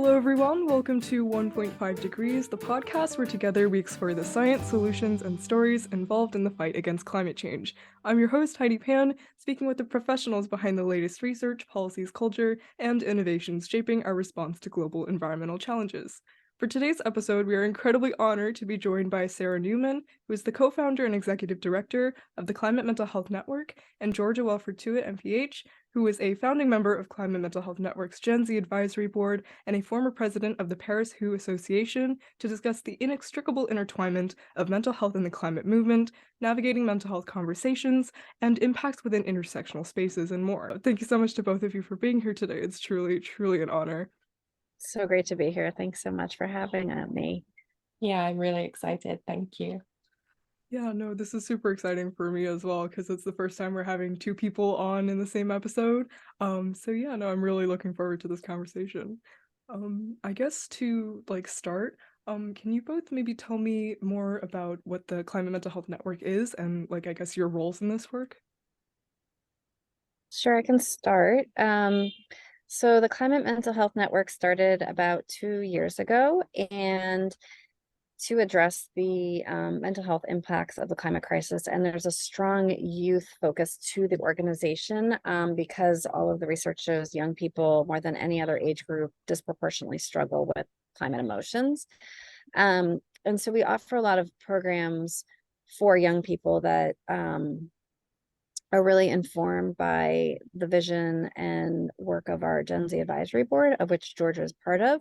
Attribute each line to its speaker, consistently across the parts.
Speaker 1: Hello everyone, welcome to 1.5 Degrees, the podcast where together we explore the science, solutions, and stories involved in the fight against climate change. I'm your host, Heidi Pan, speaking with the professionals behind the latest research, policies, culture, and innovations shaping our response to global environmental challenges. For today's episode, we are incredibly honored to be joined by Sarah Newman, who is the co-founder and executive director of the Climate Mental Health Network, and Georgia Welford-Tuitt, MPH, who is a founding member of Climate Mental Health Network's Gen Z Advisory Board and a former president of the Paris WHO Association, to discuss the inextricable intertwinement of mental health and the climate movement, navigating mental health conversations, and impacts within intersectional spaces, and more. Thank you so much to both of you for being here today. It's truly, truly an honor.
Speaker 2: So great to be here. Thanks so much for having me.
Speaker 3: Yeah, I'm really excited. Thank you.
Speaker 1: Yeah, no, this is super exciting for me as well because it's the first time we're having two people on in the same episode. So yeah, no, I'm really looking forward to this conversation. I guess to start, can you both maybe tell me more about what the Climate Mental Health Network is and I guess your roles in this work?
Speaker 2: Sure, I can start. So the Climate Mental Health Network started about 2 years ago, and to address the mental health impacts of the climate crisis. And there's a strong youth focus to the organization because all of the research shows young people, more than any other age group, disproportionately struggle with climate emotions. And so we offer a lot of programs for young people that are really informed by the vision and work of our Gen Z Advisory Board, of which Georgia is part of.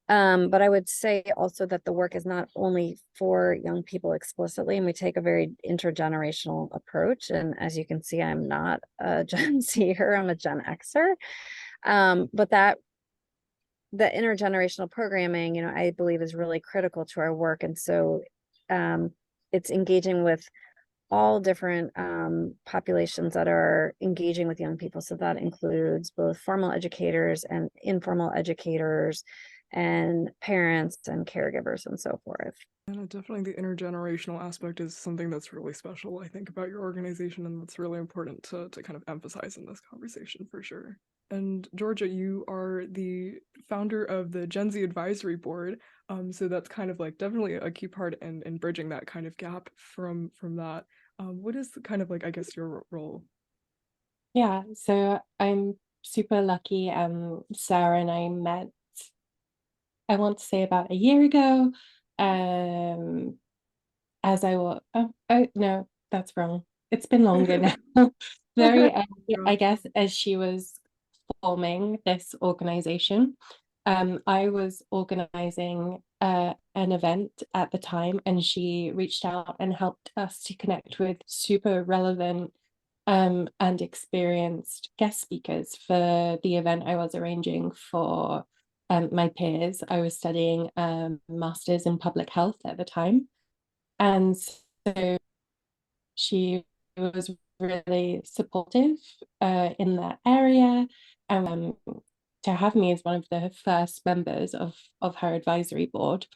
Speaker 2: But I would say also that the work is not only for young people explicitly, and we take a very intergenerational approach. And as you can see, I'm not a Gen Zer, I'm a Gen Xer. But that the intergenerational programming, I believe is really critical to our work. And so it's engaging with all different populations that are engaging with young people. So that includes both formal educators and informal educators and parents and caregivers and so forth.
Speaker 1: And definitely the intergenerational aspect is something that's really special, I think, about your organization, and that's really important to kind of emphasize in this conversation for sure. And Georgia, you are the founder of the Gen Z Advisory Board, so that's kind of definitely a key part in bridging that kind of gap from that. What is kind of I guess your role?
Speaker 3: Yeah, so I'm super lucky. Sarah and I met, I want to say about a year ago. As I will, oh no, that's wrong. It's been longer now. Very, I guess, as she was forming this organization, I was organizing an event at the time, and she reached out and helped us to connect with super relevant and experienced guest speakers for the event I was arranging for my peers. I was studying master's in public health at the time. And so she was really supportive in that area. To have me as one of the first members of her advisory board.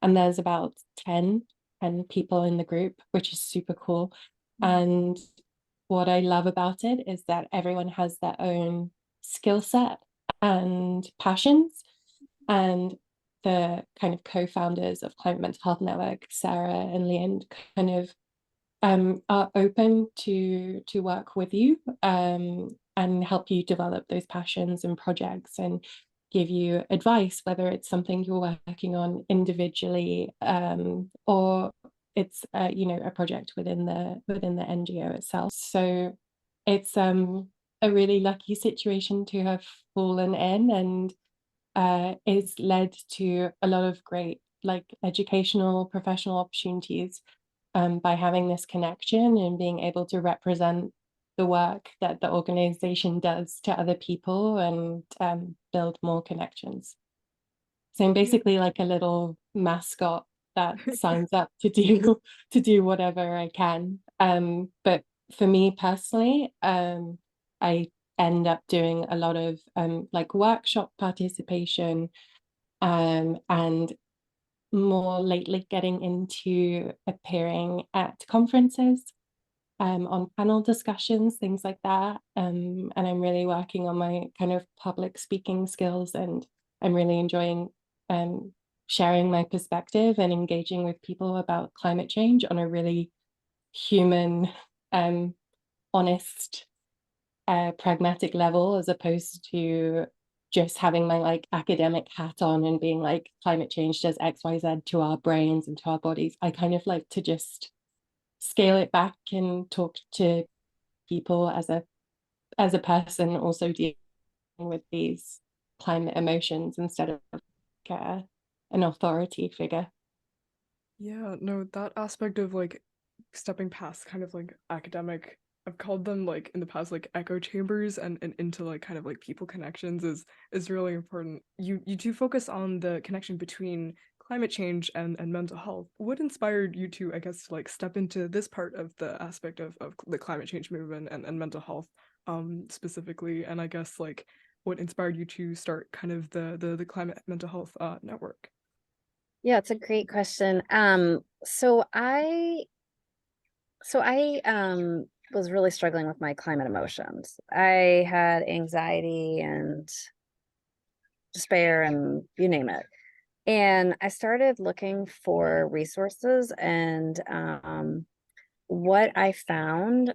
Speaker 3: And there's about 10 people in the group, which is super cool. And what I love about it is that everyone has their own skill set and passions. And the kind of co-founders of Climate Mental Health Network, Sarah and Leanne, kind of are open to work with you and help you develop those passions and projects and give you advice, whether it's something you're working on individually or it's a project within the NGO itself. So it's a really lucky situation to have fallen in, and it's led to a lot of great educational professional opportunities by having this connection and being able to represent the work that the organization does to other people and build more connections. So I'm basically like a little mascot that signs up to do whatever I can. But for me personally, I end up doing a lot of workshop participation and more lately getting into appearing at conferences on panel discussions, things like that. And I'm really working on my kind of public speaking skills and I'm really enjoying sharing my perspective and engaging with people about climate change on a really human, honest, pragmatic level, as opposed to just having my like academic hat on and being like, climate change does XYZ to our brains and to our bodies. I kind of like to just scale it back and talk to people as a person also dealing with these climate emotions instead of an authority figure.
Speaker 1: Yeah, no, that aspect of like stepping past kind of like academic, I've called them like in the past like echo chambers and into like kind of like people connections is really important. You do focus on the connection between climate change and mental health. What inspired you to, I guess, like step into this part of the aspect of the climate change movement and mental health specifically? And I guess like what inspired you to start kind of the climate mental health network?
Speaker 2: Yeah, it's a great question. So I was really struggling with my climate emotions. I had anxiety and despair and you name it. And I started looking for resources, and what I found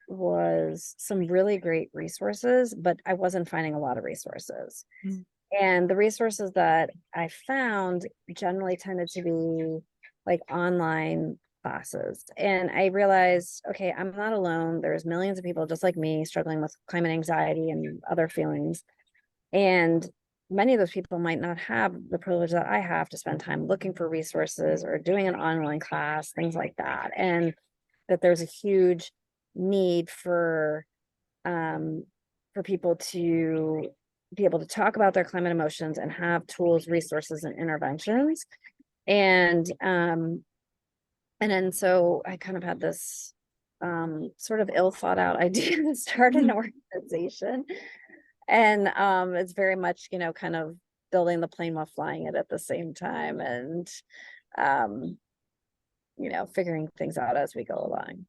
Speaker 2: was some really great resources, but I wasn't finding a lot of resources.
Speaker 1: Mm.
Speaker 2: And the resources that I found generally tended to be like online classes. And I realized, okay, I'm not alone. There's millions of people just like me struggling with climate anxiety and other feelings. And many of those people might not have the privilege that I have to spend time looking for resources or doing an online class, things like that. And that there's a huge need for people to be able to talk about their climate emotions and have tools, resources, and interventions. And then so I kind of had this sort of ill thought out idea to start an organization. And it's very much, kind of building the plane while flying it at the same time, and um, figuring things out as we go along.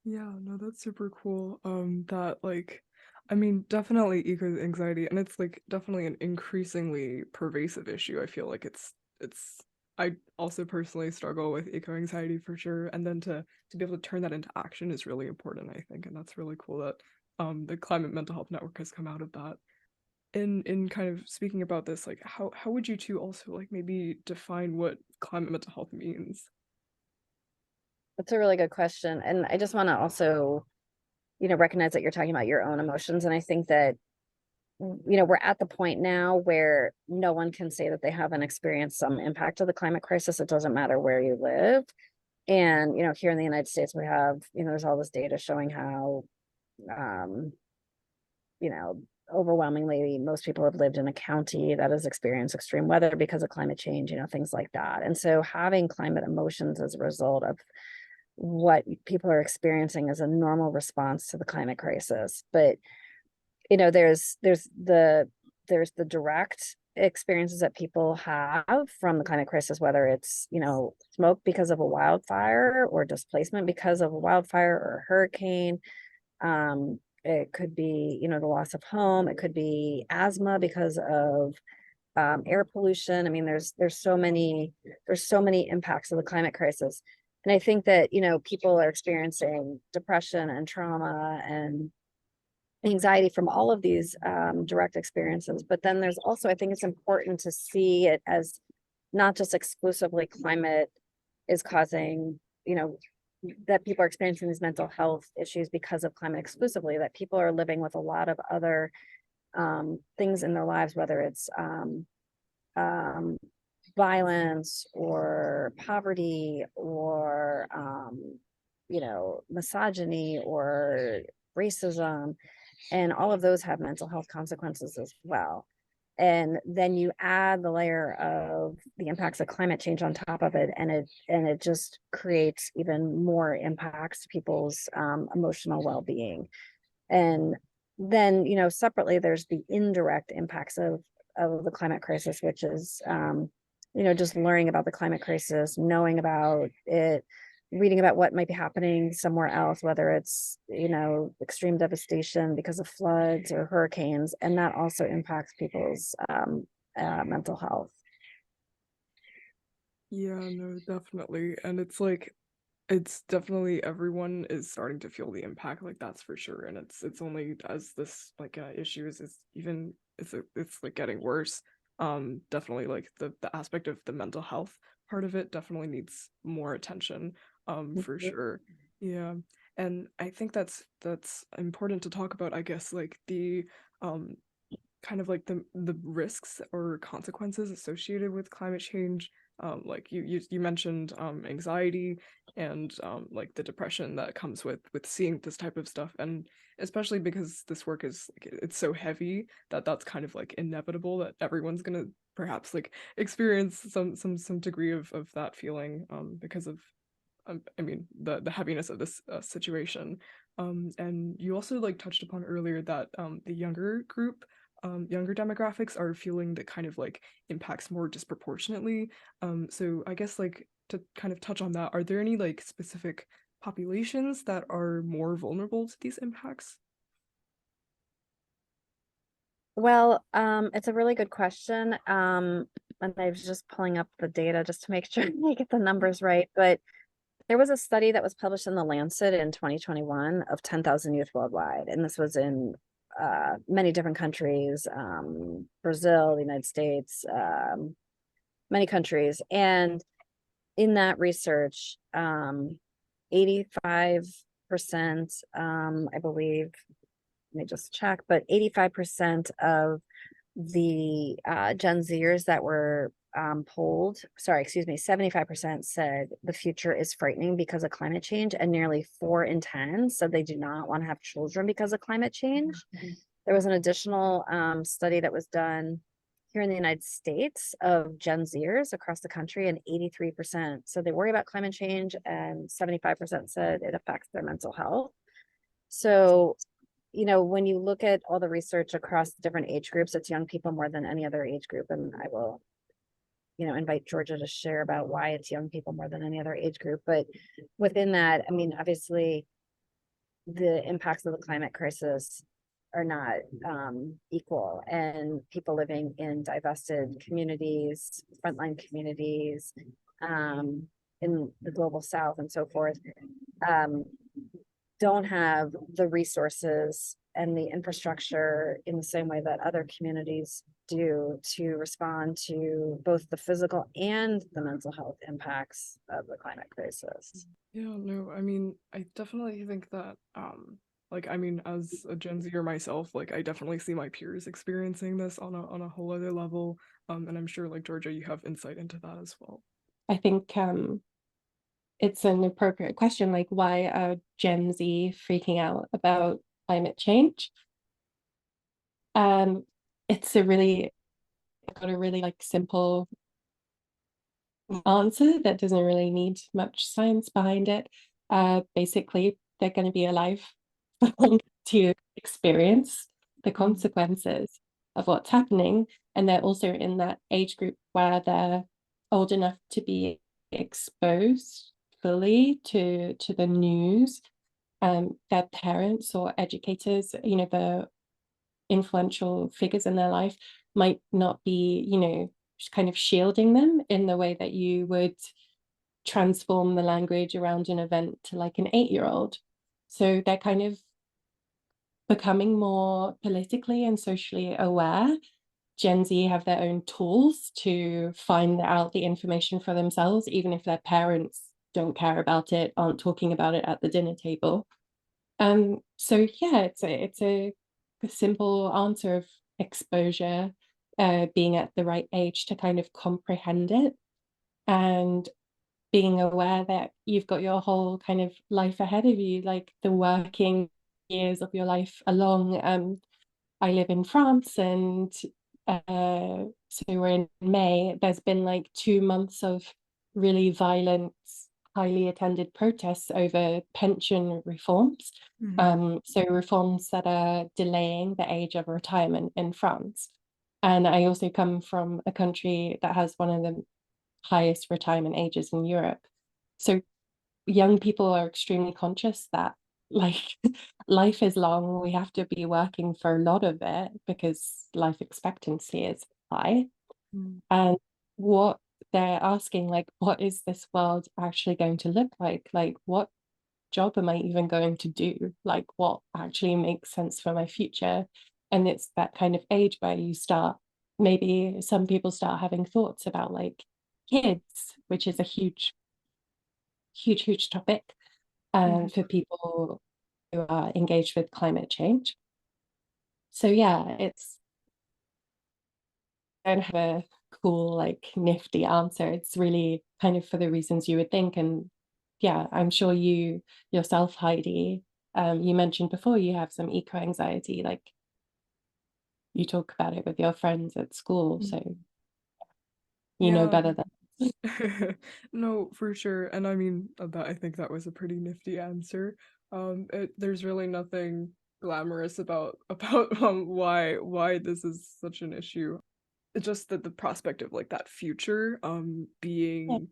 Speaker 1: Yeah, no, that's super cool. That like, I mean, definitely eco anxiety, and it's like definitely an increasingly pervasive issue. I feel like it's. I also personally struggle with eco anxiety for sure, and then to be able to turn that into action is really important, I think, and that's really cool that the Climate Mental Health Network has come out of that. In kind of speaking about this, like how would you two also like maybe define what climate mental health means?
Speaker 2: That's a really good question. And I just want to also, recognize that you're talking about your own emotions. And I think that, we're at the point now where no one can say that they haven't experienced some impact of the climate crisis. It doesn't matter where you live. And, here in the United States, we have, there's all this data showing how, um, you know, overwhelmingly, most people have lived in a county that has experienced extreme weather because of climate change, things like that. And so having climate emotions as a result of what people are experiencing is a normal response to the climate crisis. But, there's the direct experiences that people have from the climate crisis, whether it's, smoke because of a wildfire or displacement because of a wildfire or a hurricane. It could be, the loss of home. It could be asthma because of air pollution. I mean, there's so many impacts of the climate crisis. And I think that, people are experiencing depression and trauma and anxiety from all of these direct experiences. But then there's also, I think it's important to see it as not just exclusively climate is causing, that people are experiencing these mental health issues because of climate exclusively, that people are living with a lot of other things in their lives, whether it's um, violence or poverty or, misogyny or racism. And all of those have mental health consequences as well. And then you add the layer of the impacts of climate change on top of it, and it just creates even more impacts to people's emotional well-being. And then, separately, there's the indirect impacts of the climate crisis, which is just learning about the climate crisis, knowing about it, reading about what might be happening somewhere else, whether it's, extreme devastation because of floods or hurricanes, and that also impacts people's mental health.
Speaker 1: Yeah, no, definitely. And it's definitely everyone is starting to feel the impact, like that's for sure. And it's only as this issue is even it's like getting worse. Definitely like the aspect of the mental health part of it definitely needs more attention, for sure. Yeah. And I think that's important to talk about, I guess, like the um kind of like the risks or consequences associated with climate change. Like you mentioned anxiety and like the depression that comes with seeing this type of stuff, and especially because this work is like, it's so heavy that that's kind of like inevitable that everyone's gonna perhaps like experience some degree of that feeling, because of I mean the heaviness of this situation. And you also like touched upon earlier that the younger demographics are feeling that kind of like impacts more disproportionately. So I guess like to kind of touch on that, are there any like specific populations that are more vulnerable to these impacts?
Speaker 2: Well, it's a really good question. And I was just pulling up the data just to make sure I get the numbers right. But there was a study that was published in the Lancet in 2021 of 10,000 youth worldwide, and this was in many different countries, Brazil, the United States, many countries. And in that research, 85%, I believe, let me just check, but 85% of the Gen Zers that were polled, sorry, excuse me, 75% said the future is frightening because of climate change, and nearly 4 in 10 said they do not want to have children because of climate change. There was an additional study that was done here in the United States of Gen Zers across the country, and 83% said they worry about climate change, and 75% said it affects their mental health. So, when you look at all the research across different age groups, it's young people more than any other age group. And I will, invite Georgia to share about why it's young people more than any other age group. But within that, I mean, obviously, the impacts of the climate crisis are not equal, and people living in divested communities, frontline communities, in the global south and so forth, don't have the resources and the infrastructure in the same way that other communities do to respond to both the physical and the mental health impacts of the climate crisis.
Speaker 1: Yeah, no, I mean, I definitely think that like I mean, as a Gen Zer myself, like I definitely see my peers experiencing this on a whole other level. And I'm sure like Georgia, you have insight into that as well.
Speaker 3: I think it's an appropriate question, like why are Gen Z freaking out about climate change? It's got a really like simple answer that doesn't really need much science behind it. Basically, they're going to be alive to experience the consequences of what's happening, and they're also in that age group where they're old enough to be exposed fully to the news. Their parents or educators, the influential figures in their life might not be, kind of shielding them in the way that you would transform the language around an event to like an 8-year-old. So they're kind of becoming more politically and socially aware. Gen Z have their own tools to find out the information for themselves, even if their parents don't care about it, aren't talking about it at the dinner table. So yeah, it's a simple answer of exposure, being at the right age to kind of comprehend it, and being aware that you've got your whole kind of life ahead of you, like the working years of your life along. I live in France, and so we're in May. There's been like 2 months of really violent, highly attended protests over pension reforms. So reforms that are delaying the age of retirement in France. And I also come from a country that has one of the highest retirement ages in Europe. So young people are extremely conscious that like life is long. We have to be working for a lot of it because life expectancy is high.
Speaker 1: Mm.
Speaker 3: And what they're asking, like, what is this world actually going to look like? Like, what job am I even going to do? Like, what actually makes sense for my future? And it's that kind of age where you start, maybe some people start having thoughts about like kids, which is a huge topic
Speaker 1: Mhm.
Speaker 3: for people who are engaged with climate change. So yeah, I don't have a cool, like nifty answer. It's really kind of for the reasons you would think. And yeah, I'm sure you yourself, Heidi, you mentioned before you have some eco anxiety, like you talk about it with your friends at school,
Speaker 1: Mm.
Speaker 3: so you know
Speaker 1: Yeah.
Speaker 3: better than
Speaker 1: No, for sure. And I mean, that I think that was a pretty nifty answer. There's really nothing glamorous about why this is such an issue. It's just that the prospect of like that future
Speaker 3: yeah.
Speaker 1: being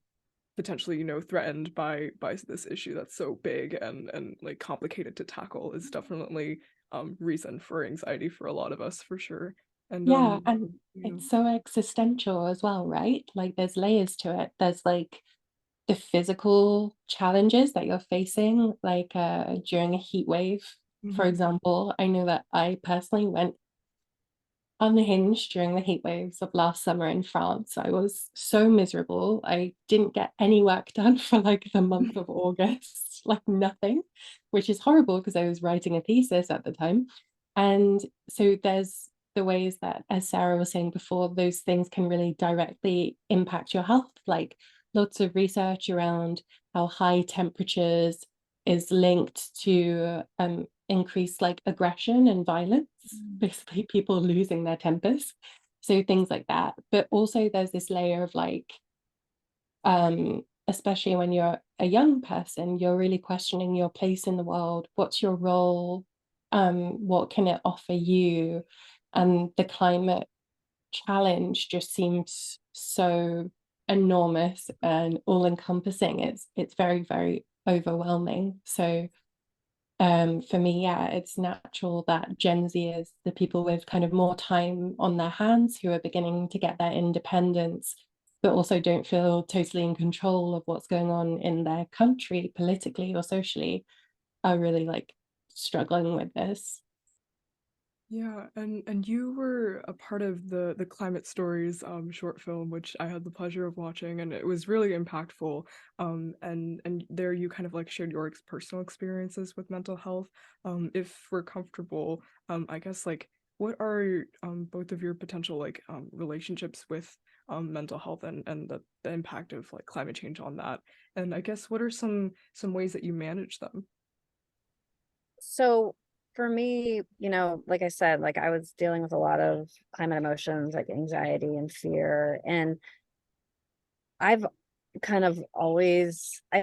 Speaker 1: potentially, threatened by this issue that's so big and like complicated to tackle is definitely reason for anxiety for a lot of us for sure. And
Speaker 3: Yeah, and
Speaker 1: yeah.
Speaker 3: it's so existential as well, right? Like there's layers to it. There's like the physical challenges that you're facing, like during a heat wave, for
Speaker 1: Mhm.
Speaker 3: example. I know that I personally went unhinged during the heat waves of last summer in France. I was so miserable. I didn't get any work done for like the month of August, like nothing, which is horrible because I was writing a thesis at the time. And so there's the ways that, as Sarah was saying before, those things can really directly impact your health, like lots of research around how high temperatures is linked to increased like aggression and violence, basically people losing their tempers. So things like that. But also there's this layer of like, especially when you're a young person, you're really questioning your place in the world. What's your role? What can it offer you? And the climate challenge just seems so enormous and all encompassing. It's very, very overwhelming. So for me, yeah, it's natural that Gen Zers, the people with kind of more time on their hands who are beginning to get their independence, but also don't feel totally in control of what's going on in their country politically or socially, are really like struggling with this.
Speaker 1: Yeah, and you were a part of the Climate Stories short film, which I had the pleasure of watching, and it was really impactful. And there you kind of like shared your personal experiences with mental health. If we're comfortable, I guess like what are both of your potential like relationships with mental health and the impact of like climate change on that? And I guess what are some ways that you manage them?
Speaker 2: So for me, like I said, like I was dealing with a lot of climate emotions, like anxiety and fear. And I've kind of always, I'm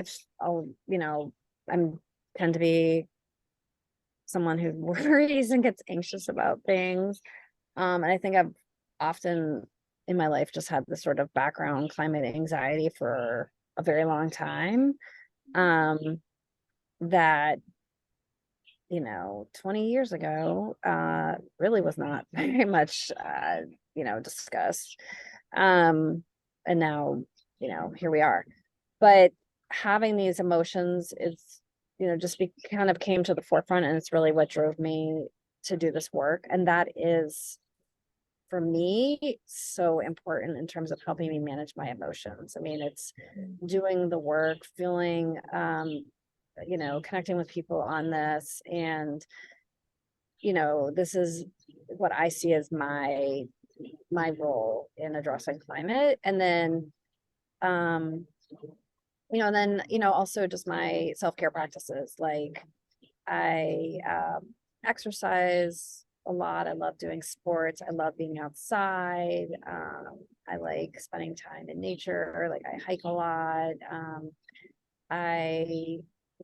Speaker 2: tend to be someone who worries and gets anxious about things. And I think I've often in my life just had this sort of background climate anxiety for a very long time. Um, that 20 years ago, really was not very much, discussed. And now, here we are. But having these emotions is, just kind of came to the forefront, and it's really what drove me to do this work. And that is, for me, so important in terms of helping me manage my emotions. I mean, it's doing the work, feeling, connecting with people on this. And, this is what I see as my role in addressing climate. And then, um, also just my self-care practices. Like I exercise a lot. I love doing sports. I love being outside. I like spending time in nature. Like I hike a lot. I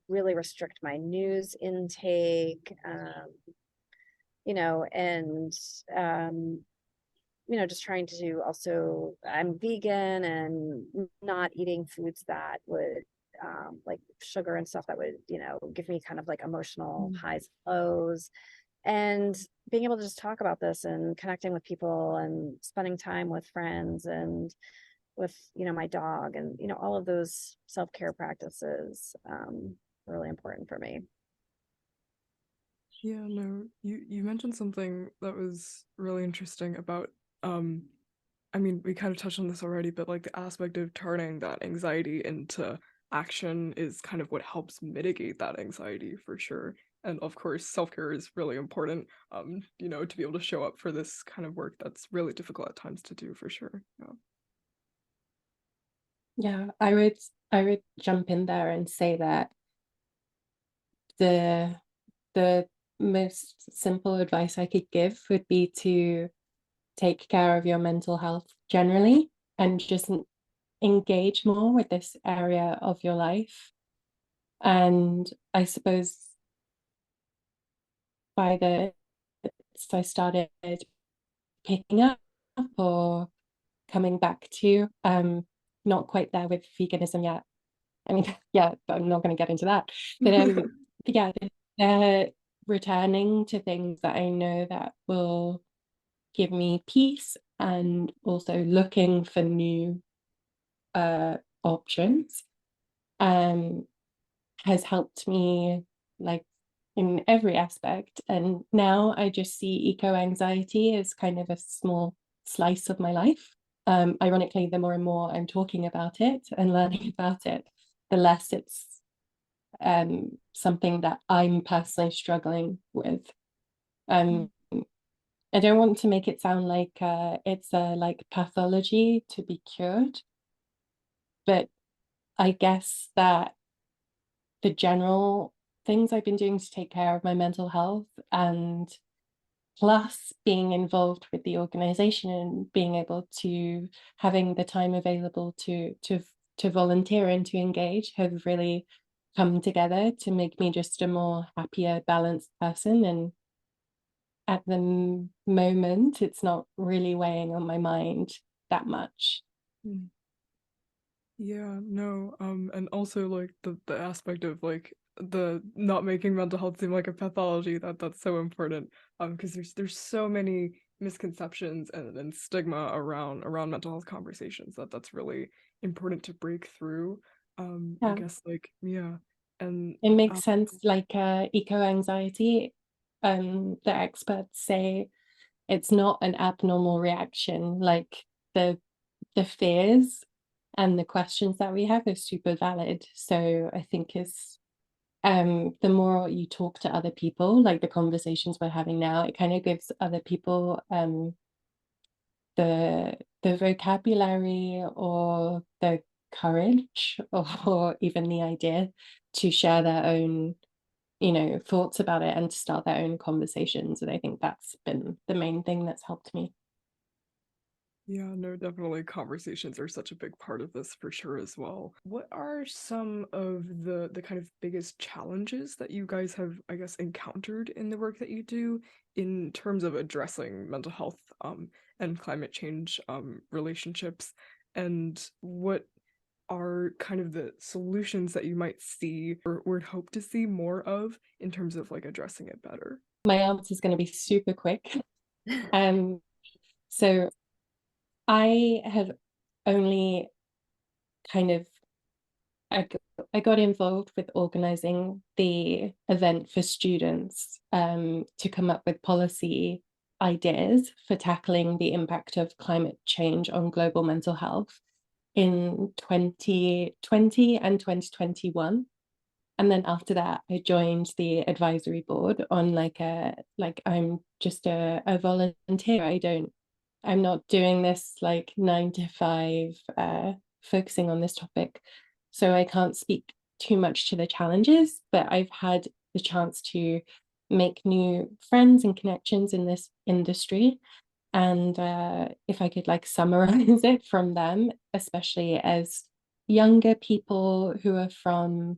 Speaker 2: really restrict my news intake. And just trying to also, I'm vegan and not eating foods that would like sugar and stuff that would, give me kind of like emotional highs, lows, and being able to just talk about this and connecting with people and spending time with friends and with, my dog and, all of those self-care practices, really important for me.
Speaker 1: Yeah, no, you mentioned something that was really interesting about I mean, we kind of touched on this already, but like the aspect of turning that anxiety into action is kind of what helps mitigate that anxiety for sure. And of course, self-care is really important, to be able to show up for this kind of work that's really difficult at times to do for sure. Yeah.
Speaker 3: Yeah, I would jump in there and say that the the most simple advice I could give would be to take care of your mental health generally and just engage more with this area of your life. And I suppose so I started picking up or coming back to, not quite there with veganism yet. I mean, yeah, but I'm not going to get into that. But yeah, returning to things that I know that will give me peace, and also looking for new options has helped me, like, in every aspect. And now I just see eco-anxiety as kind of a small slice of my life. Ironically, the more and more I'm talking about it and learning about it, the less it's something that I'm personally struggling with. I don't want to make it sound like it's a like pathology to be cured, but I guess that the general things I've been doing to take care of my mental health, and plus being involved with the organization and being able to having the time available to volunteer and to engage, have really come together to make me just a more happier, balanced person. And at the moment, it's not really weighing on my mind that much.
Speaker 1: Yeah, no, and also like the aspect of like the not making mental health seem like a pathology, that's so important. Because there's so many misconceptions and stigma around mental health conversations that's really important to break through. I
Speaker 3: Yeah,
Speaker 1: guess like yeah, and
Speaker 3: it makes sense. Like eco-anxiety, the experts say it's not an abnormal reaction. Like the fears and the questions that we have are super valid. So I think it's the more you talk to other people, like the conversations we're having now, it kind of gives other people the vocabulary or the courage or even the idea to share their own, thoughts about it and to start their own conversations. And I think that's been the main thing that's helped me.
Speaker 1: Yeah, no, definitely conversations are such a big part of this for sure as well. What are some of the kind of biggest challenges that you guys have, I guess, encountered in the work that you do in terms of addressing mental health and climate change relationships? And what are kind of the solutions that you might see or would hope to see more of in terms of like addressing it better?
Speaker 3: My answer is going to be super quick. So I have only kind of I got involved with organizing the event for students to come up with policy ideas for tackling the impact of climate change on global mental health in 2020 and 2021. And then after that, I joined the advisory board on I'm just a volunteer. I'm not doing this like 9 to 5, focusing on this topic. So I can't speak too much to the challenges, but I've had the chance to make new friends and connections in this industry. And if I could like summarize it from them, especially as younger people who are from,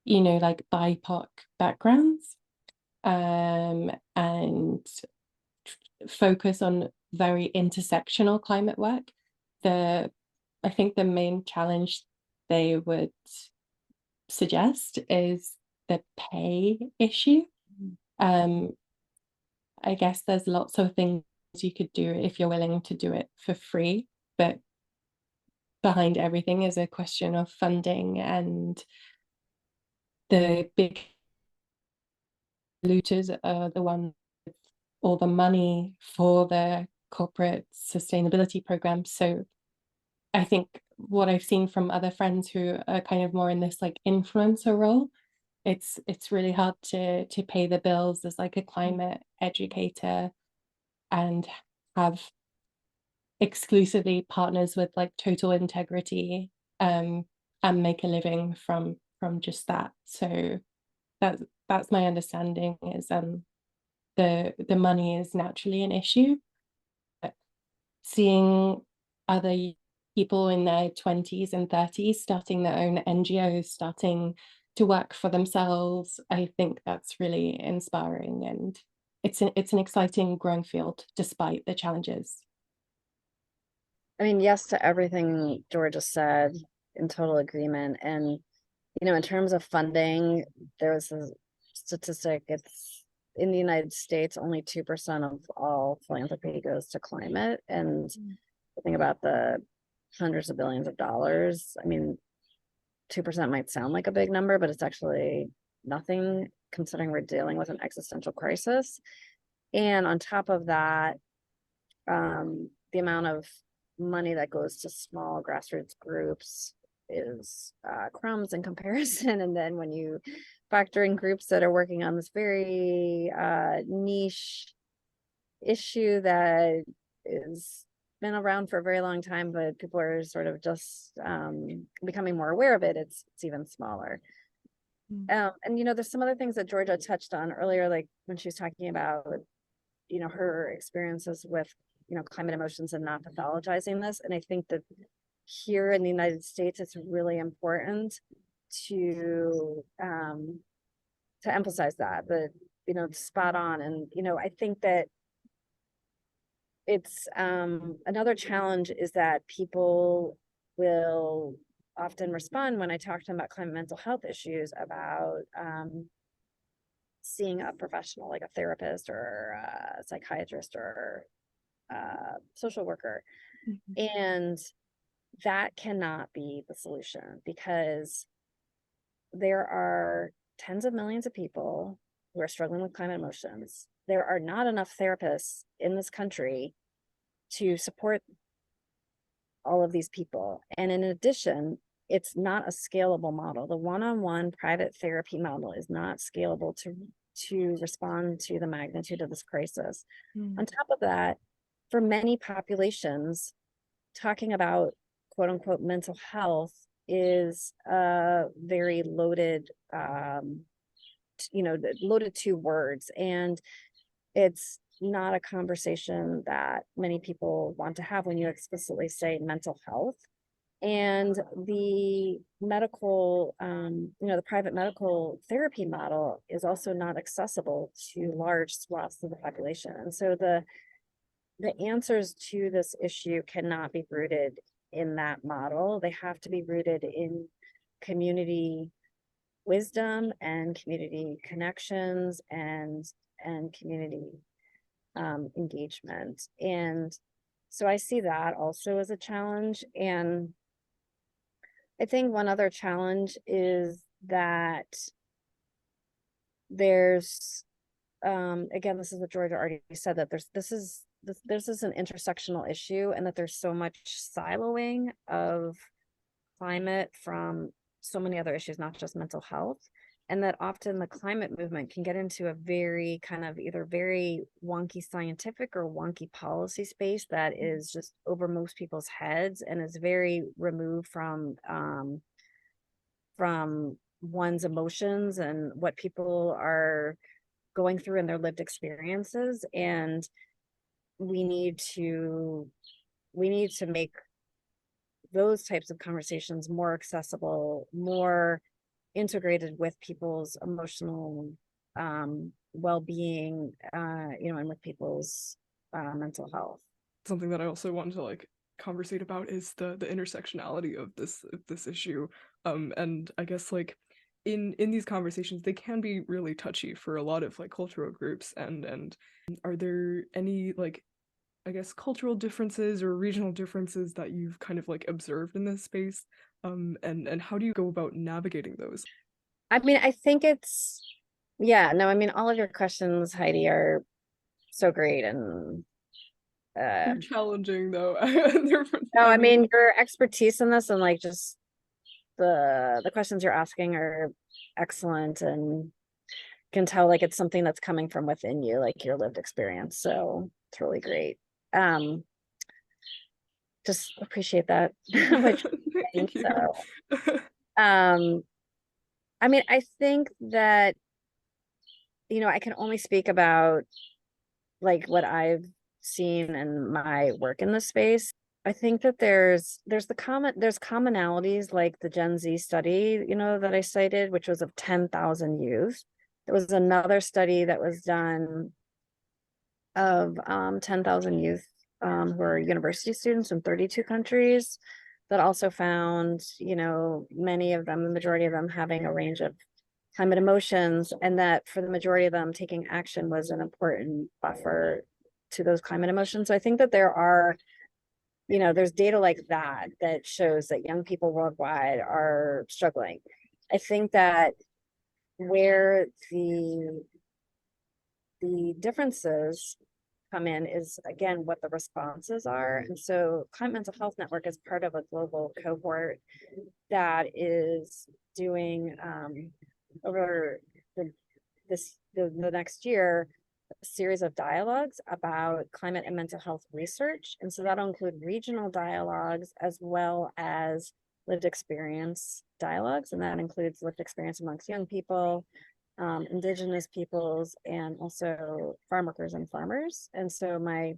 Speaker 3: like BIPOC backgrounds, and focus on very intersectional climate work. I think the main challenge they would suggest is the pay issue. I guess there's lots of things you could do if you're willing to do it for free, but behind everything is a question of funding, and the big looters are the ones with all the money for the corporate sustainability programs. So I think what I've seen from other friends who are kind of more in this like influencer role, it's really hard to pay the bills as like a climate educator and have exclusively partners with like total integrity, and make a living from just that. So that's my understanding, is the money is naturally an issue. But seeing other people in their 20s and 30s starting their own NGOs, starting to work for themselves, I think that's really inspiring, and it's an exciting growing field despite the challenges.
Speaker 2: I mean, yes to everything Georgia said, in total agreement. And, in terms of funding, there was a statistic, it's in the United States, only 2% of all philanthropy goes to climate. And think about the hundreds of billions of dollars. I mean, 2% might sound like a big number, but it's actually nothing considering we're dealing with an existential crisis. And on top of that, the amount of money that goes to small grassroots groups is crumbs in comparison. And then when you factor in groups that are working on this very niche issue that is been around for a very long time, but people are sort of just becoming more aware of it, it's even smaller. And there's some other things that Georgia touched on earlier, like when she was talking about her experiences with climate emotions and not pathologizing this. And I think that here in the United States, it's really important to emphasize that, spot on. And I think that it's another challenge is that people will often respond when I talk to them about climate mental health issues about seeing a professional like a therapist or a psychiatrist or social worker. And that cannot be the solution, because there are tens of millions of people who are struggling with climate emotions. There are not enough therapists in this country to support all of these people. And in addition, it's not a scalable model. The one-on-one private therapy model is not scalable to respond to the magnitude of this crisis. On top of that, for many populations, talking about quote unquote mental health is a very loaded, loaded two words. And it's not a conversation that many people want to have when you explicitly say mental health. And the medical, the private medical therapy model is also not accessible to large swaths of the population. And so the answers to this issue cannot be rooted in that model. They have to be rooted in community wisdom and community connections and community engagement. And so I see that also as a challenge. And I think one other challenge is that there's again, this is what Georgia already said, that this is an intersectional issue, and that there's so much siloing of climate from so many other issues, not just mental health. And that often the climate movement can get into a very kind of either very wonky scientific or wonky policy space that is just over most people's heads and is very removed from one's emotions and what people are going through in their lived experiences. And we need to make those types of conversations more accessible, more integrated with people's emotional well-being, and with people's mental health.
Speaker 1: Something that I also wanted to conversate about is the intersectionality of this issue. And I guess in these conversations, they can be really touchy for a lot of like cultural groups. And are there any like, I guess, cultural differences or regional differences that you've kind of like observed in this space? And how do you go about navigating those?
Speaker 2: I mean, I think it's, yeah, no, I mean, all of your questions, Heidi, are so great. And
Speaker 1: They're challenging though.
Speaker 2: no, I mean, your expertise in this and like just the questions you're asking are excellent, and can tell like it's something that's coming from within you, like your lived experience. So it's really great. Just appreciate that. Which
Speaker 1: Thank you.
Speaker 2: so I mean, I think that, you know, I can only speak about like what I've seen in my work in this space. I think that there's commonalities, like the Gen Z study, you know, that I cited, which was of 10,000 youth. There was another study that was done of 10,000 youth who are university students in 32 countries, that also found, you know, many of them, the majority of them, having a range of climate emotions, and that for the majority of them, taking action was an important buffer to those climate emotions. So I think that there are, you know, there's data like that that shows that young people worldwide are struggling. I think that where the differences come in is, again, what the responses are. And so Climate Mental Health Network is part of a global cohort that is doing over the next year a series of dialogues about climate and mental health research. And so that'll include regional dialogues as well as lived experience dialogues. And that includes lived experience amongst young people, indigenous peoples, and also farm workers and farmers. And so my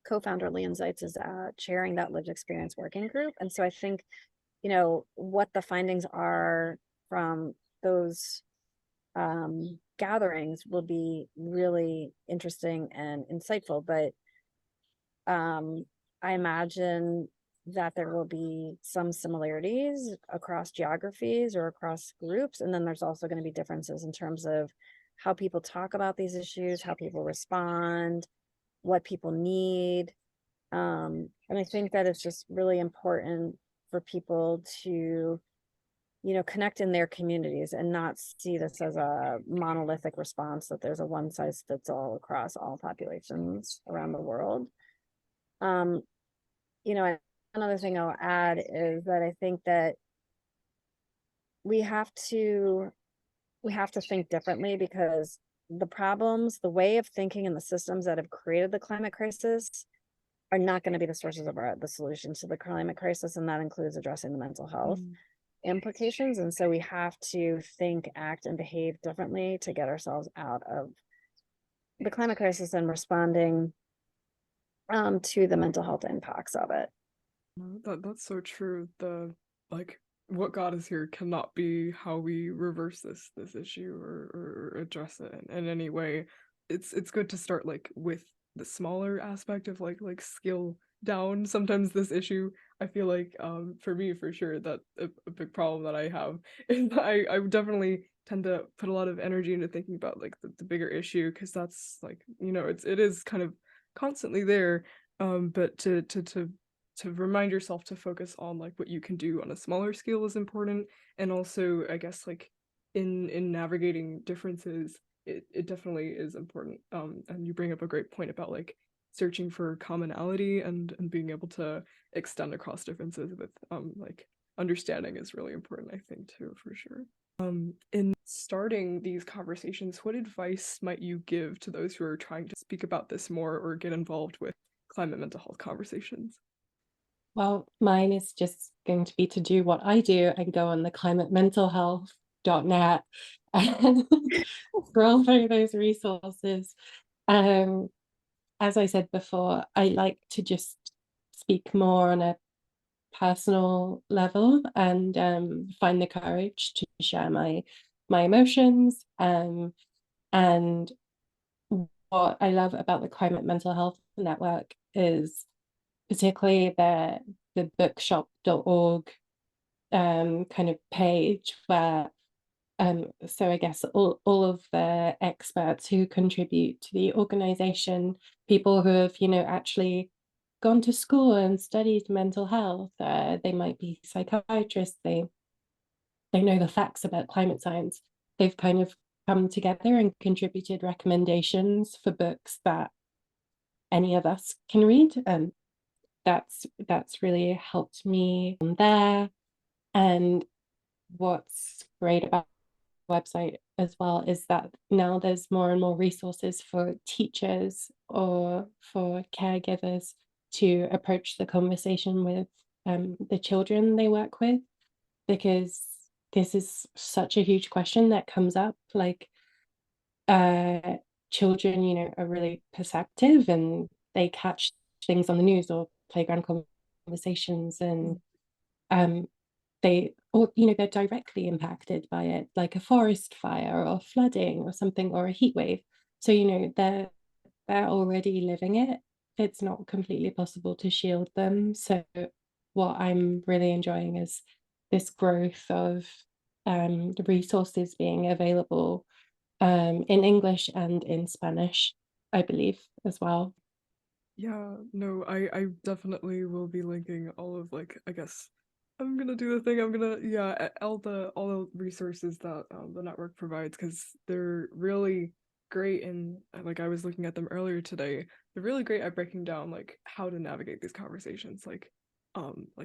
Speaker 2: co-founder Leon Zeitz is chairing that lived experience working group. And so I think, you know, what the findings are from those gatherings will be really interesting and insightful. But I imagine that there will be some similarities across geographies or across groups. And then there's also going to be differences in terms of how people talk about these issues, how people respond, what people need. And I think that it's just really important for people to, you know, connect in their communities and not see this as a monolithic response, that there's a one size fits all across all populations around the world. You know, another thing I'll add is that I think that we have to think differently, because the problems, the way of thinking, and the systems that have created the climate crisis are not going to be the sources of the solution to the climate crisis, and that includes addressing the mental health implications. And so we have to think, act, and behave differently to get ourselves out of the climate crisis and responding to the mental health impacts of it.
Speaker 1: That's so true. The like what got us here cannot be how we reverse this issue or address it in any way. It's good to start like with the smaller aspect of like skill down sometimes this issue. I feel like for me, for sure, that a big problem that I have is that I would definitely tend to put a lot of energy into thinking about like the bigger issue, because that's like, you know, it is kind of constantly there, but to remind yourself to focus on like what you can do on a smaller scale is important. And also, I guess, like in navigating differences, it definitely is important. And you bring up a great point about like searching for commonality and being able to extend across differences with like understanding is really important, I think, too, for sure. In starting these conversations, what advice might you give to those who are trying to speak about this more or get involved with climate mental health conversations?
Speaker 3: Well, mine is just going to be to do what I do and go on the climatementalhealth.net and scroll through those resources. As I said before, I like to just speak more on a personal level and find the courage to share my emotions. And what I love about the Climate Mental Health Network is particularly the bookshop.org kind of page, where So I guess all of the experts who contribute to the organization, people who have, actually gone to school and studied mental health, they might be psychiatrists, they know the facts about climate science. They've kind of come together and contributed recommendations for books that any of us can read. And that's really helped me there. And what's great about the website as well is that now there's more and more resources for teachers or for caregivers to approach the conversation with the children they work with, because this is such a huge question that comes up. Like, children, are really perceptive and they catch things on the news or playground conversations, and they're directly impacted by it, like a forest fire or flooding or something, or a heat wave. So, they're already living it. It's not completely possible to shield them. So what I'm really enjoying is this growth of the resources being available in English and in Spanish, I believe, as well.
Speaker 1: Yeah, no, I definitely will be linking all of, like, I guess I'm gonna do the thing. I'm gonna, yeah, all the resources that the network provides, because they're really great. And like, I was looking at them earlier today. They're really great at breaking down like how to navigate these conversations. Like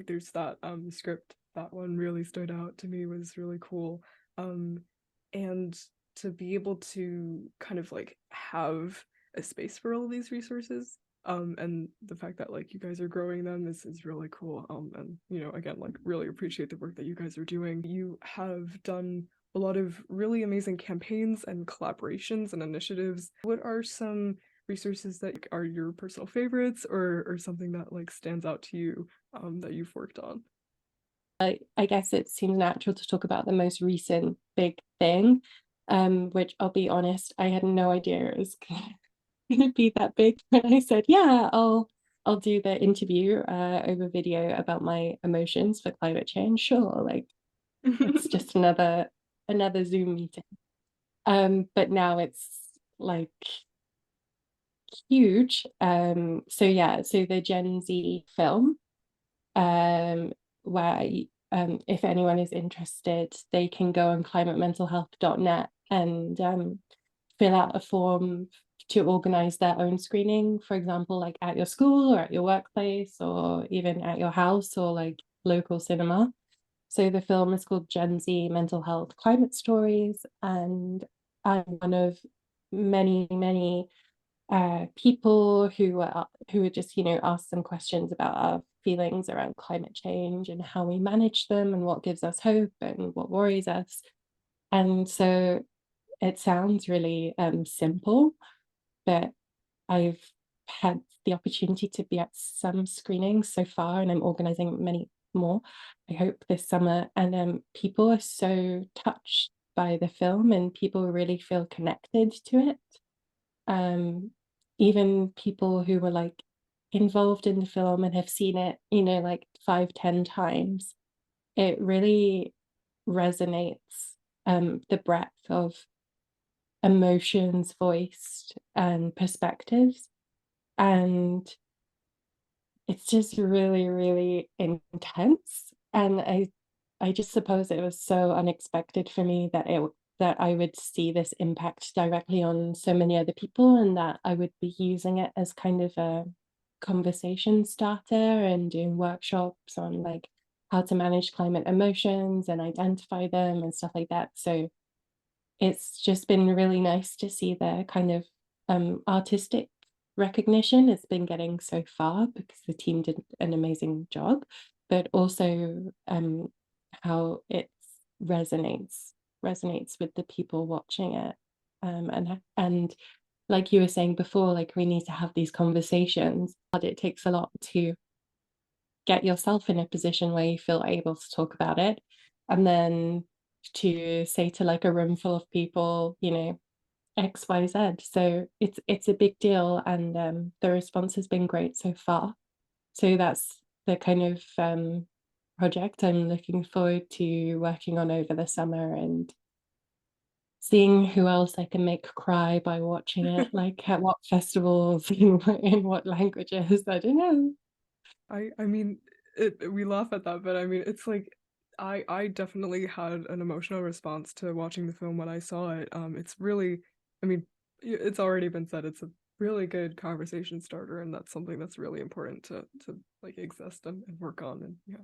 Speaker 1: there's that script, that one really stood out to me, was really cool. And to be able to kind of like have a space for all of these resources, and the fact that like you guys are growing them is really cool. And again, like, really appreciate the work that you guys are doing. You have done a lot of really amazing campaigns and collaborations and initiatives. What are some resources that are your personal favorites, or something that like stands out to you that you've worked on?
Speaker 3: I guess it seems natural to talk about the most recent big thing, which, I'll be honest, I had no idea it was gonna be that big when I said, yeah, I'll do the interview over video about my emotions for climate change. Sure, like, it's just another Zoom meeting. But now it's like huge. So the Gen Z film, where if anyone is interested, they can go on climatementalhealth.net and fill out a form to organize their own screening, for example, like at your school or at your workplace or even at your house or like local cinema. So the film is called Gen Z Mental Health Climate Stories, and I'm one of many, many people who just ask some questions about our feelings around climate change and how we manage them and what gives us hope and what worries us. And so it sounds really simple, but I've had the opportunity to be at some screenings so far, and I'm organizing many more, I hope, this summer. And people are so touched by the film and people really feel connected to it. Even people who were like involved in the film and have seen it, like 5-10 times, it really resonates, the breadth of emotions voiced and perspectives. And it's just really, really intense. And I just suppose it was so unexpected for me that I would see this impact directly on so many other people, and that I would be using it as kind of a conversation starter and doing workshops on like how to manage climate emotions and identify them and stuff like that. So it's just been really nice to see the kind of artistic recognition it's been getting so far, because the team did an amazing job, but also how it resonates with the people watching it. And like you were saying before, like, we need to have these conversations, but it takes a lot to get yourself in a position where you feel able to talk about it, and then to say to like a room full of people, XYZ. So it's a big deal, and the response has been great so far. So that's the kind of project I'm looking forward to working on over the summer, and seeing who else I can make cry by watching it, like at what festivals, in what languages, I don't know.
Speaker 1: I mean, we laugh at that, but I mean, it's like I definitely had an emotional response to watching the film when I saw it. It's really, I mean, it's already been said, it's a really good conversation starter, and that's something that's really important to like exist and work on, and yeah.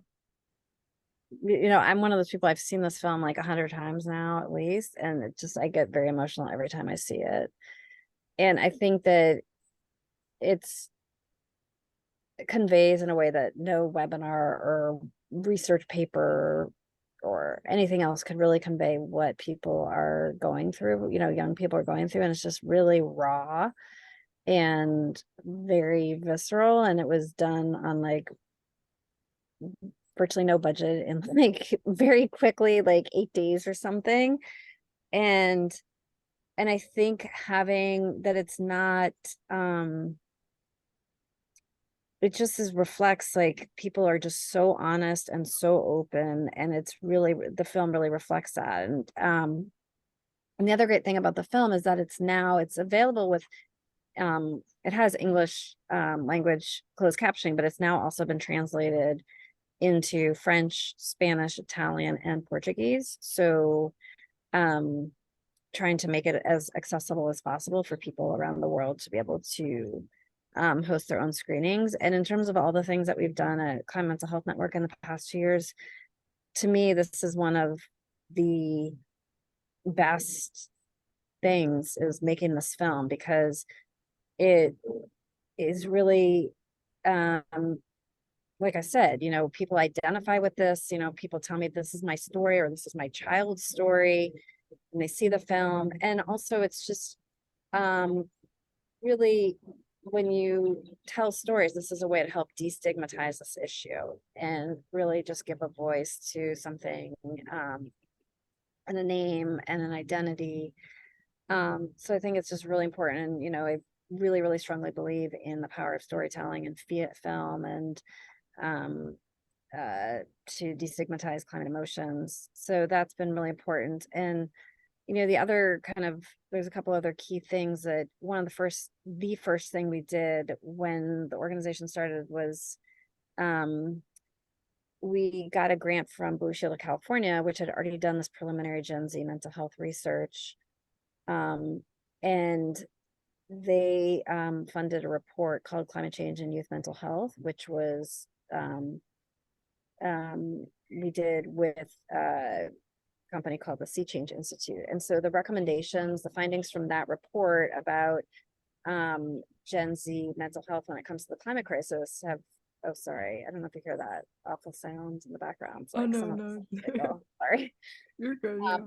Speaker 2: I'm one of those people, I've seen this film like 100 times now at least, and I get very emotional every time I see it. And I think that it's conveys in a way that no webinar or research paper or anything else could really convey what people are going through, young people are going through, and it's just really raw and very visceral, and it was done on like virtually no budget and like very quickly, like 8 days or something. And I think having that, it's not it just reflects like people are just so honest and so open, and it's really, the film really reflects that. And the other great thing about the film is that it's available with it has English language closed captioning, but it's now also been translated into French, Spanish, Italian, and Portuguese. So trying to make it as accessible as possible for people around the world to be able to host their own screenings. And in terms of all the things that we've done at Climate Mental Health Network in the past 2 years, to me, this is one of the best things, is making this film, because it is really, like I said, people identify with this, people tell me this is my story or this is my child's story, and they see the film. And also it's just really, when you tell stories, this is a way to help destigmatize this issue and really just give a voice to something, and a name and an identity. So I think it's just really important. And, I really, really strongly believe in the power of storytelling and film, and um, to destigmatize climate emotions. So that's been really important. And the other there's a couple other key things. That the first thing we did when the organization started was we got a grant from Blue Shield of California, which had already done this preliminary Gen Z mental health research. And they funded a report called Climate Change and Youth Mental Health, which was we did with company called the Sea Change Institute. And so the recommendations, the findings from that report about Gen Z mental health when it comes to the climate crisis have, oh, sorry, I don't know if you hear that awful sound in the background. It's like,
Speaker 1: Oh no,
Speaker 2: someone,
Speaker 1: no.
Speaker 2: sorry.
Speaker 1: You're good, yeah.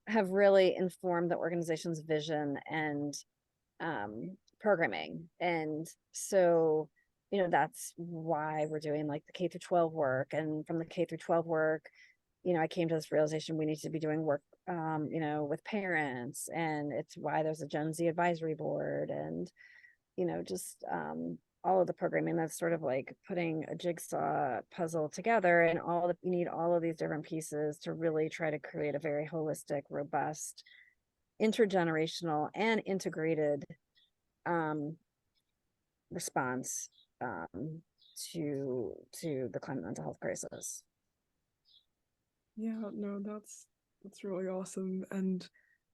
Speaker 2: Have really informed the organization's vision and programming. And so, that's why we're doing like the K through 12 work. And from the K through 12 work, I came to this realization we need to be doing work, with parents, and it's why there's a Gen Z advisory board, and, just all of the programming that's sort of like putting a jigsaw puzzle together, and you need all of these different pieces to really try to create a very holistic, robust, intergenerational, and integrated response to the climate mental health crisis.
Speaker 1: Yeah, no, that's really awesome. And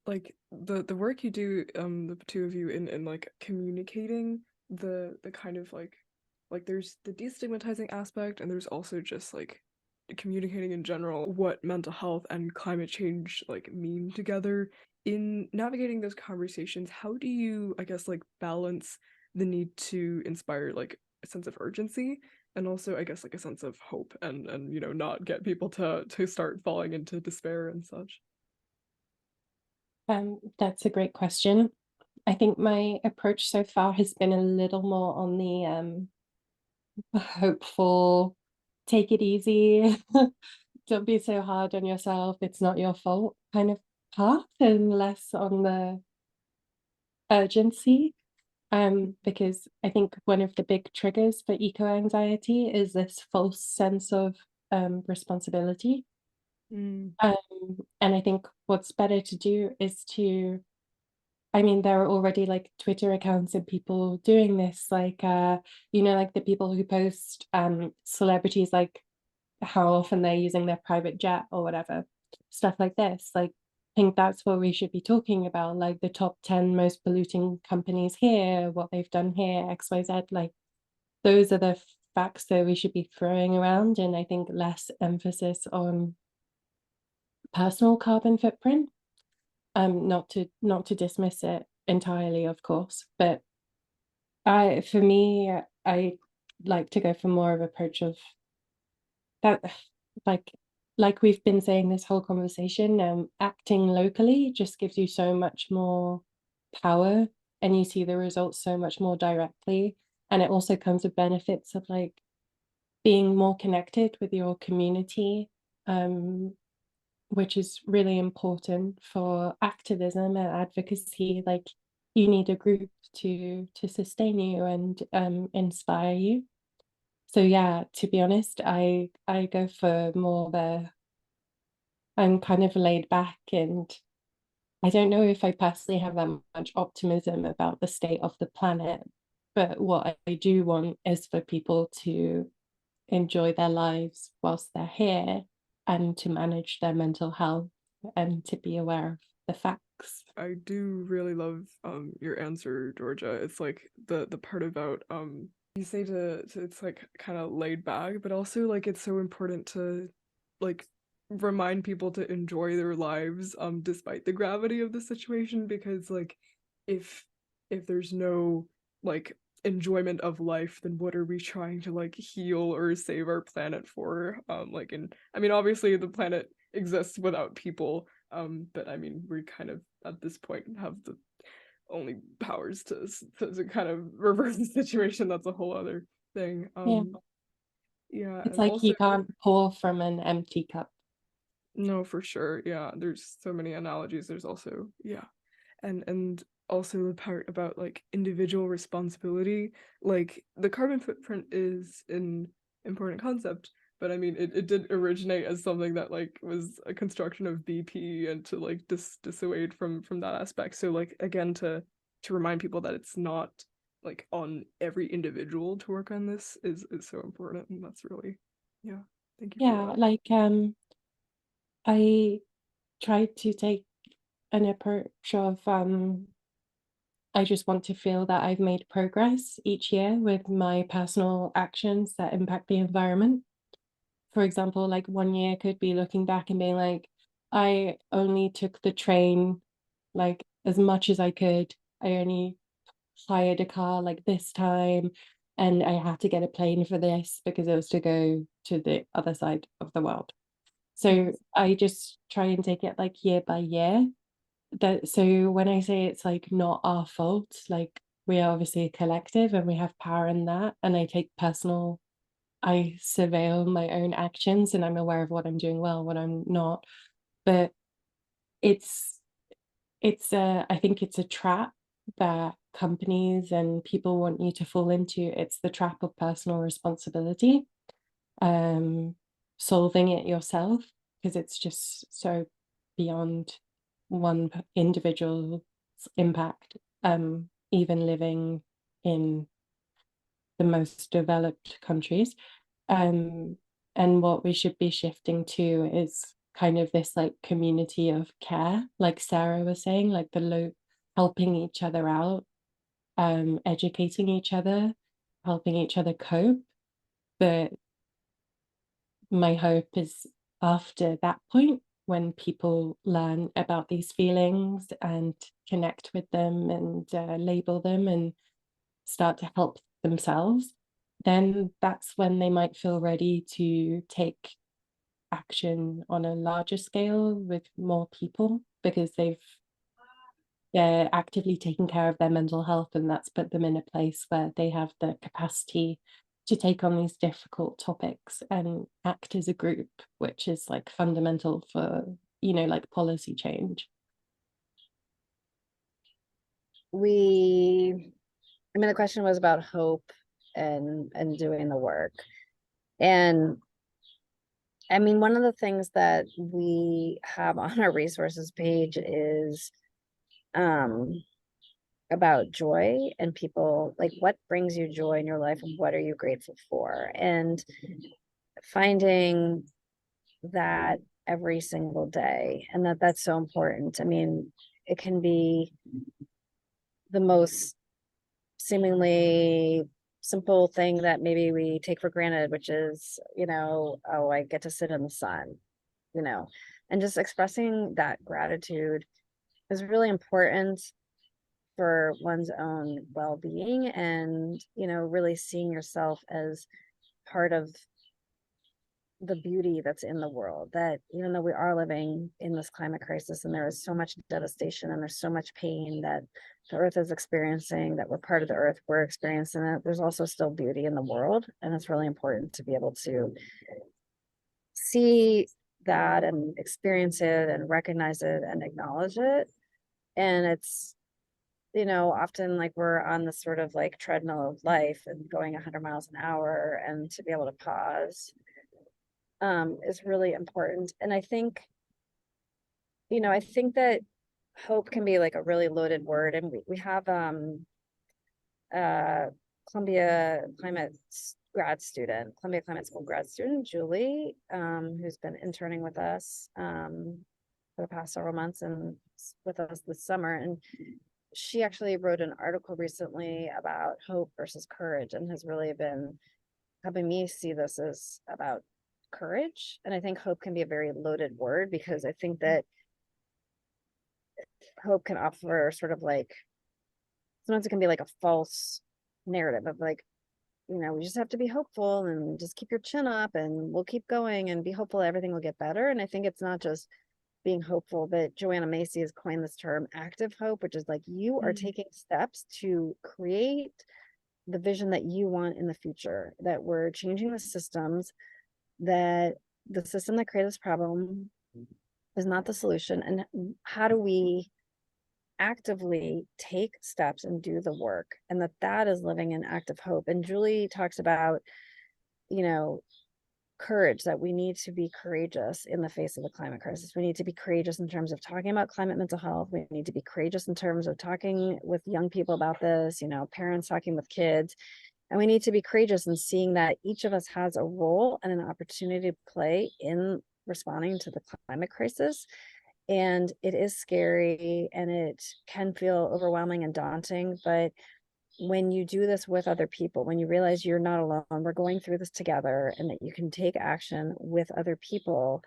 Speaker 1: like the work you do, the two of you, in like communicating the kind of like there's the destigmatizing aspect, and there's also just like communicating in general what mental health and climate change like mean together. In navigating those conversations, how do you, I guess, like balance the need to inspire like a sense of urgency, and also I guess like a sense of hope, and not get people to start falling into despair and such?
Speaker 3: That's a great question. I think my approach so far has been a little more on the hopeful, take it easy, don't be so hard on yourself, it's not your fault kind of path, and less on the urgency. Because I think one of the big triggers for eco-anxiety is this false sense of responsibility.
Speaker 1: Mm.
Speaker 3: And I think what's better to do is to, I mean, there are already like Twitter accounts of people doing this, like like the people who post celebrities, like how often they're using their private jet or whatever, stuff like this. Like, I think that's what we should be talking about, like the top 10 most polluting companies here, what they've done here, XYZ. Like, those are the facts that we should be throwing around, and I think less emphasis on personal carbon footprint. Not to dismiss it entirely, of course, but for me, I like to go for more of approach of that, like we've been saying this whole conversation, acting locally just gives you so much more power, and you see the results so much more directly, and it also comes with benefits of like being more connected with your community, which is really important for activism and advocacy. Like, you need a group to sustain you and inspire you. So yeah, to be honest, I go for more I'm kind of laid back, and I don't know if I personally have that much optimism about the state of the planet, but what I do want is for people to enjoy their lives whilst they're here, and to manage their mental health, and to be aware of the facts.
Speaker 1: I do really love your answer, Georgia. It's like the part about you say to it's like kind of laid back, but also like it's so important to like remind people to enjoy their lives despite the gravity of the situation, because like if there's no like enjoyment of life, then what are we trying to like heal or save our planet for? Like, and I mean obviously the planet exists without people, but I mean we kind of at this point have the only powers to kind of reverse the situation. That's a whole other thing.
Speaker 3: Yeah,
Speaker 1: Yeah,
Speaker 3: it's
Speaker 1: and
Speaker 3: like
Speaker 1: also
Speaker 3: you can't pour from an empty cup.
Speaker 1: no, for sure. Yeah, there's so many analogies. There's also yeah, and also the part about like individual responsibility. Like the carbon footprint is an important concept, but I mean it did originate as something that like was a construction of BP, and to like dissuade from that aspect. So like again to remind people that it's not like on every individual to work on this is so important, and that's really yeah. Thank you for
Speaker 3: Yeah,
Speaker 1: that.
Speaker 3: like I tried to take an approach of I just want to feel that I've made progress each year with my personal actions that impact the environment. For example, like one year could be looking back and being like, I only took the train like as much as I could. I only hired a car like this time, and I had to get a plane for this because it was to go to the other side of the world. So I just try and take it like year by year. That, so when I say it's like not our fault, like we are obviously a collective and we have power in that. And I surveil my own actions, and I'm aware of what I'm doing well, what I'm not. But it's I think it's a trap that companies and people want you to fall into. It's the trap of personal responsibility, um, solving it yourself, because it's just so beyond one individual's impact, even living in the most developed countries. Um, and what we should be shifting to is kind of this like community of care, like Sarah was saying, like helping each other out, educating each other, helping each other cope. But my hope is after that point, when people learn about these feelings and connect with them and label them and start to help themselves, then that's when they might feel ready to take action on a larger scale with more people, because they're actively taking care of their mental health, and that's put them in a place where they have the capacity to take on these difficult topics and act as a group, which is like fundamental for, like policy change.
Speaker 2: I mean, the question was about hope and doing the work. And I mean, one of the things that we have on our resources page is about joy, and people, like, what brings you joy in your life and what are you grateful for? And finding that every single day, and that's so important. I mean, it can be the most seemingly simple thing that maybe we take for granted, which is, oh, I get to sit in the sun, and just expressing that gratitude is really important for one's own well-being, and really seeing yourself as part of the beauty that's in the world. That even though we are living in this climate crisis and there is so much devastation and there's so much pain that the earth is experiencing, that we're part of the earth, we're experiencing it, there's also still beauty in the world, and it's really important to be able to see that and experience it and recognize it and acknowledge it. And it's often like we're on this sort of like treadmill of life and going 100 miles an hour, and to be able to pause is really important. And I think that hope can be like a really loaded word. And we have Columbia Climate School grad student, Julie, who's been interning with us for the past several months and with us this summer. And she actually wrote an article recently about hope versus courage, and has really been helping me see this as about courage. And I think hope can be a very loaded word, because I think that hope can offer sort of like, sometimes it can be like a false narrative of like, we just have to be hopeful and just keep your chin up and we'll keep going and be hopeful everything will get better. And I think it's not just being hopeful, but Joanna Macy has coined this term active hope, which is like you are taking steps to create the vision that you want in the future, that we're changing the systems, that the system that created this problem is not the solution. And how do we actively take steps and do the work? And that is living in active hope. And Julie talks about, courage, that we need to be courageous in the face of the climate crisis. We need to be courageous in terms of talking about climate mental health. We need to be courageous in terms of talking with young people about this, parents talking with kids. And we need to be courageous in seeing that each of us has a role and an opportunity to play in responding to the climate crisis. And it is scary and it can feel overwhelming and daunting, but when you do this with other people, when you realize you're not alone, we're going through this together, and that you can take action with other people,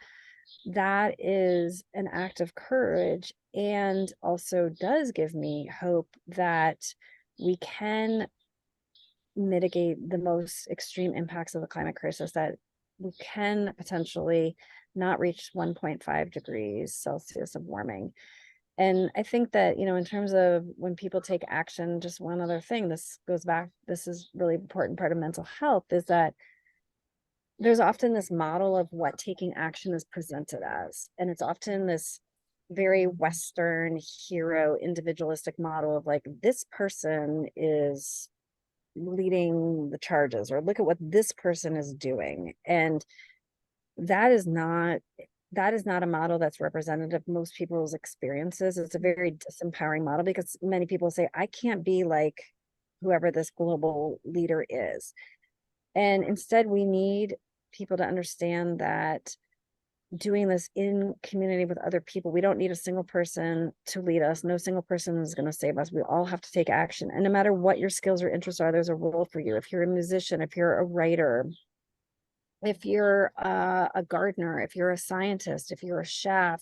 Speaker 2: that is an act of courage, and also does give me hope that we can mitigate the most extreme impacts of the climate crisis, that we can potentially not reach 1.5 degrees Celsius of warming. And I think that, in terms of when people take action, just one other thing, this goes back, this is really important part of mental health, is that there's often this model of what taking action is presented as. And it's often this very Western hero individualistic model of like, this person is leading the charges, or look at what this person is doing. And that is not a model that's representative of most people's experiences. It's a very disempowering model, because many people say, I can't be like whoever this global leader is. And instead, we need people to understand that doing this in community with other people, we don't need a single person to lead us. No single person is going to save us. We all have to take action. And no matter what your skills or interests are, there's a role for you. If you're a musician, if you're a writer, if you're a gardener, if you're a scientist, if you're a chef,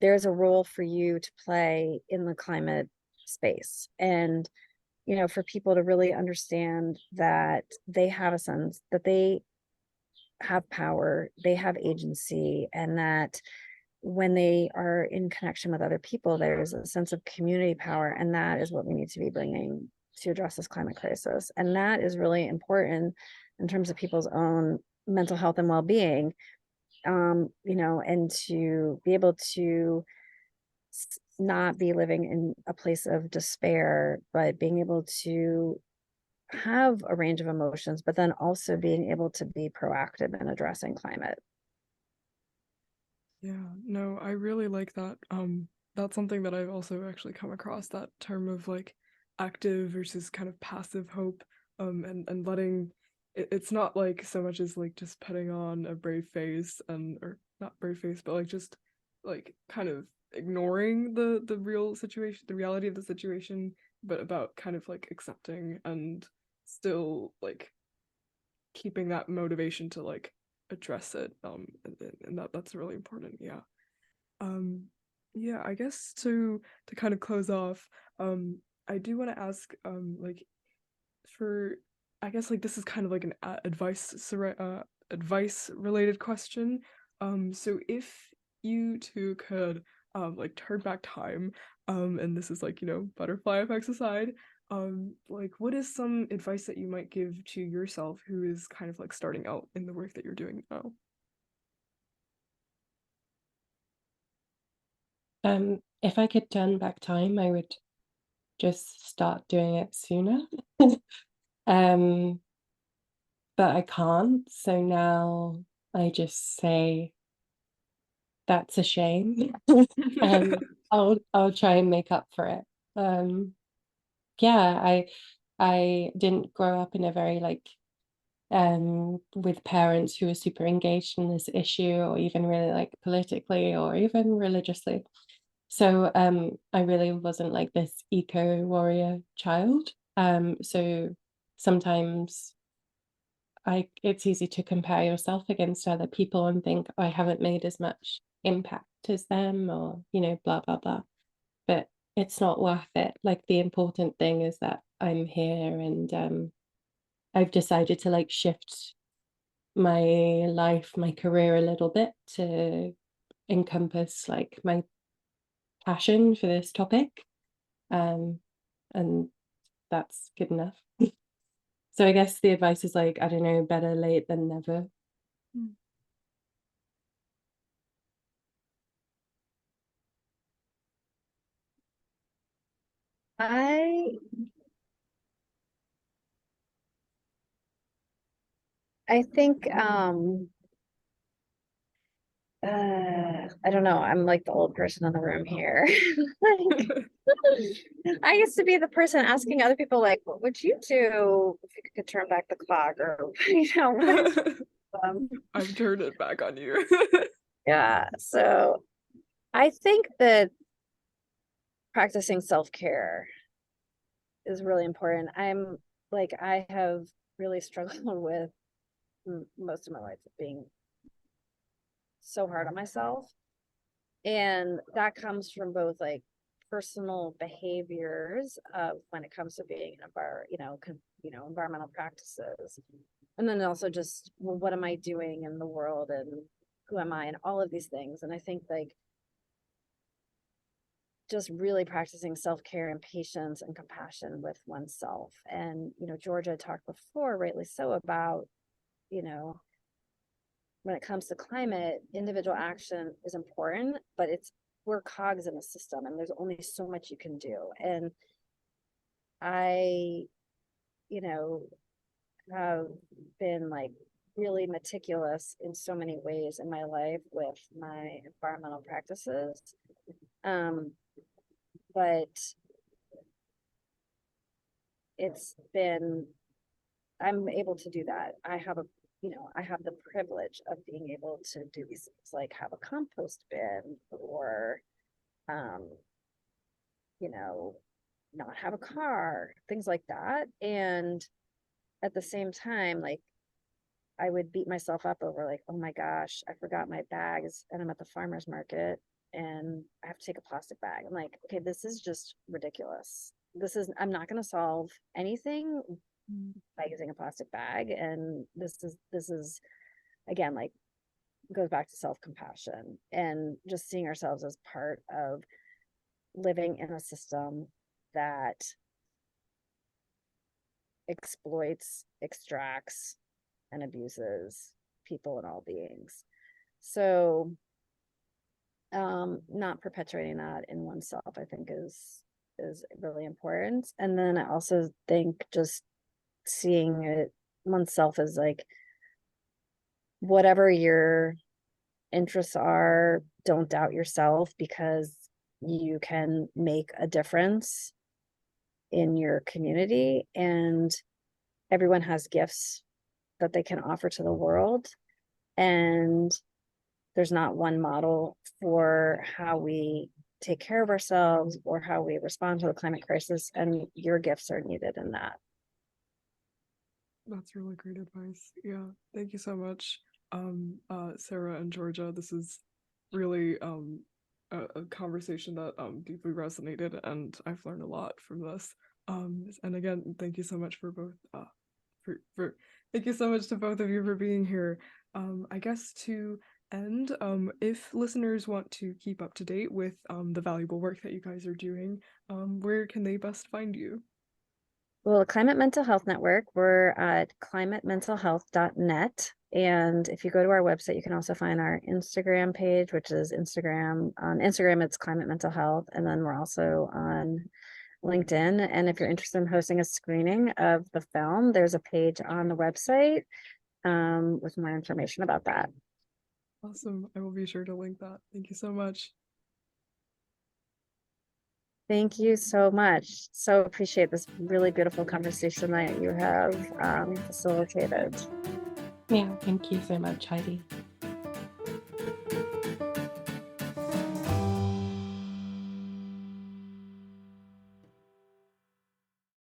Speaker 2: there's a role for you to play in the climate space. And, for people to really understand that they have a sense, that they have power, they have agency, and that when they are in connection with other people, there's a sense of community power. And that is what we need to be bringing to address this climate crisis. And that is really important in terms of people's own mental health and well-being, and to be able to not be living in a place of despair, but being able to have a range of emotions, but then also being able to be proactive in addressing climate.
Speaker 1: Yeah, no, I really like that. That's something that I've also actually come across, that term of like active versus kind of passive hope. And letting it's not like so much as like just putting on a brave face, and or not brave face, but like just like kind of ignoring the real situation, the reality of the situation, but about kind of like accepting and still like keeping that motivation to like address it. And that's really important. Yeah. um yeah, I guess to kind of close off, I do want to ask, like, for, I guess like this is kind of like an advice related question. So if you two could like turn back time, and this is like, butterfly effects aside, like what is some advice that you might give to yourself who is kind of like starting out in the work that you're doing now?
Speaker 3: If I could turn back time, I would just start doing it sooner. Um, but I can't. So now I just say that's a shame. I'll try and make up for it. Yeah, I didn't grow up in a very like with parents who were super engaged in this issue, or even really like politically or even religiously. So I really wasn't like this eco warrior child. So sometimes it's easy to compare yourself against other people and think, oh, I haven't made as much impact as them, or blah blah blah. But it's not worth it. Like the important thing is that I'm here, and I've decided to like shift my life, my career a little bit to encompass like my passion for this topic. And that's good enough. So I guess the advice is like, I don't know, better late than never.
Speaker 2: I I think I don't know, I'm like the old person in the room here. Like I used to be the person asking other people like, what would you do if you could turn back the clock, or what is um
Speaker 1: I've turned it back on you.
Speaker 2: yeah. So I think that practicing self-care is really important. I have really struggled with most of my life with being so hard on myself. And that comes from both like personal behaviors of when it comes to being an environmental practices. And then also just, well, what am I doing in the world, and who am I, and all of these things. And I think like just really practicing self-care and patience and compassion with oneself. And, Georgia talked before, rightly so, about, when it comes to climate, individual action is important, but we're cogs in a system, and there's only so much you can do. And I, have been like really meticulous in so many ways in my life with my environmental practices. Um, but I'm able to do that. I have the privilege of being able to do these things, like have a compost bin, or, um, not have a car, things like that. And at the same time, like I would beat myself up over like, oh my gosh, I forgot my bags and I'm at the farmer's market and I have to take a plastic bag. I'm like, okay, this is just ridiculous. I'm not going to solve anything by using a plastic bag. And this is again, like, goes back to self-compassion and just seeing ourselves as part of living in a system that exploits, extracts, and abuses people and all beings. So not perpetuating that in oneself, I think, is really important. And then I also think just seeing it oneself as like whatever your interests are don't doubt yourself, because you can make a difference in your community, and everyone has gifts that they can offer to the world. And there's not one model for how we take care of ourselves or how we respond to the climate crisis, and your gifts are needed in that.
Speaker 1: That's really great advice. Yeah, thank you so much, Sarah and Georgia. This is really a conversation that deeply resonated, and I've learned a lot from this. And again, thank you so much for both for thank you so much to both of you for being here. I guess to end, if listeners want to keep up to date with the valuable work that you guys are doing, where can they best find you?
Speaker 2: Well, the Climate Mental Health Network, we're at climatementalhealth.net. And if you go to our website, you can also find our Instagram page, which is Instagram. On Instagram, it's Climate Mental Health. And then we're also on LinkedIn. And if you're interested in hosting a screening of the film, there's a page on the website with more information about that.
Speaker 1: Awesome. I will be sure to link that. Thank you so much.
Speaker 2: Thank you so much. So appreciate this really beautiful conversation that you have facilitated.
Speaker 3: Yeah, thank you so much, Heidi.